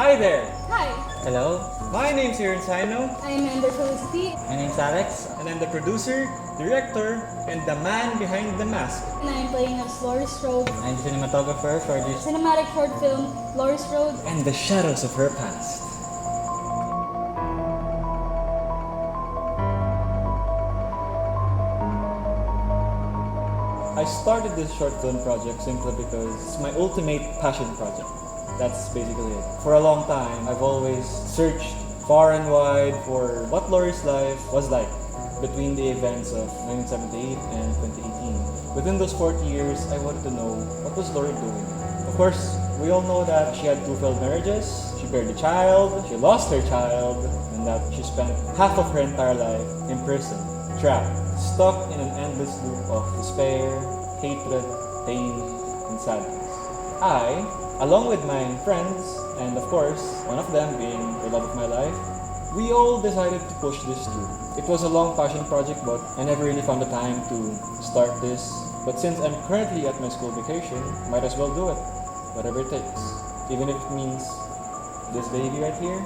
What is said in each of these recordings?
Hi there! Hi, Hello, My name's Sino, I'm Amber Felicity, my name's Alex. and I'm the producer, director, and the man behind the mask. and I'm playing as Laurie Strode. I'm the cinematographer for this. Cinematic short film, Laurie Strode. And the shadows of her past. I started this short film project simply because it's my ultimate passion project. That's basically it. For a long time, I've always searched far and wide for what Laurie's life was like between the events of 1978 and 2018. Within those 40 years, I wanted to know what was Laurie doing. Of course, we all know that she had 2 failed marriages, she buried a child, she lost her child, and that she spent half of her entire life in prison, trapped, stuck in an endless loop of despair, hatred, pain, and sadness. I, along with my friends, and of course, one of them being the love of my life, we all decided to push this through. It was a long passion project, but I never really found the time to start this. But since I'm currently at my school vacation, might as well do it. Whatever it takes. Even if it means this baby right here,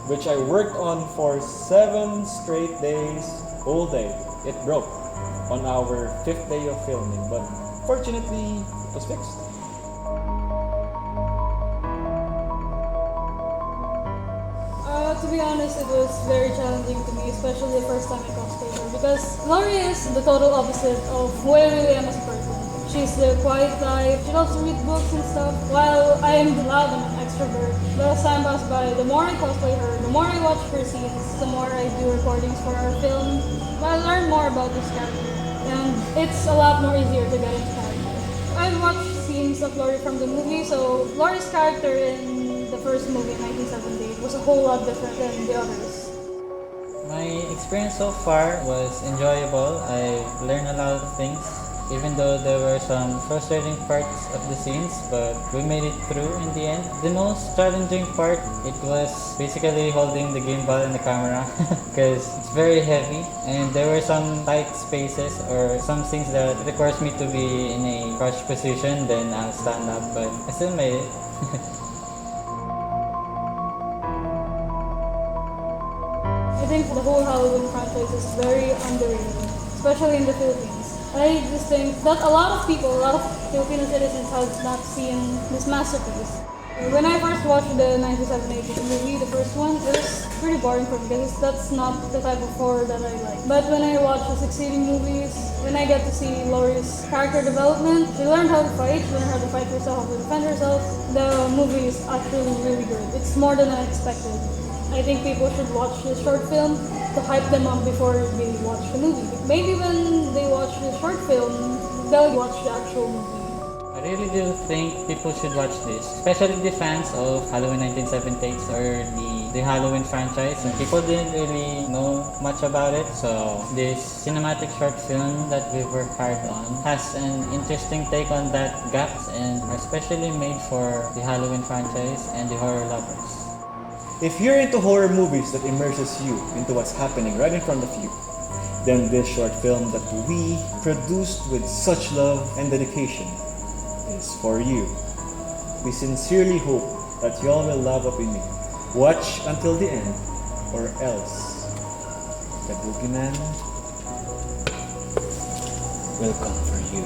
which I worked on for 7 straight days, all day. It broke on our 5th day of filming, but fortunately, it was fixed. To be honest, it was very challenging to me, especially the first time I cosplayed her, because Laurie is the total opposite of who I really am as a person. She's the quiet type, she loves to read books and stuff, while I am the loud and an extrovert. But as time passes by, the more I cosplay her, the more I watch her scenes, the more I do recordings for our film, but I learn more about this character, and it's a lot more easier to get into character. I've watched scenes of Laurie from the movie, so Laurie's character in the first movie in 1978 was a whole lot different than the others. My experience so far was enjoyable. I learned a lot of things, even though there were some frustrating parts of the scenes, but we made it through in the end. The most challenging part, it was basically holding the gimbal and the camera because it's very heavy, and there were some tight spaces or some scenes that requires me to be in a crouch position, then I'll stand up, but I still made it. I think the whole Halloween franchise is very underrated, especially in the Philippines. I just think that a lot of Filipino citizens have not seen this masterpiece. When I first watched the 1978 movie, the first one, it was pretty boring for me because that's not the type of horror that I like. But when I watch the succeeding movies, when I get to see Laurie's character development, she learned how to fight, she learned how to fight herself, how to defend herself. The movie is actually really good. It's more than I expected. I think people should watch this short film to hype them up before they watch the movie. Maybe when they watch the short film, they'll watch the actual movie. I really do think people should watch this, especially the fans of Halloween 1978 or the Halloween franchise. And people didn't really know much about it, so this cinematic short film that we worked hard on has an interesting take on that gaps and are especially made for the Halloween franchise and the horror lovers. If you're into horror movies that immerses you into what's happening right in front of you, then this short film that we produced with such love and dedication is for you. We sincerely hope that y'all will love what we make. Watch until the end, or else the Boogeyman will come for you.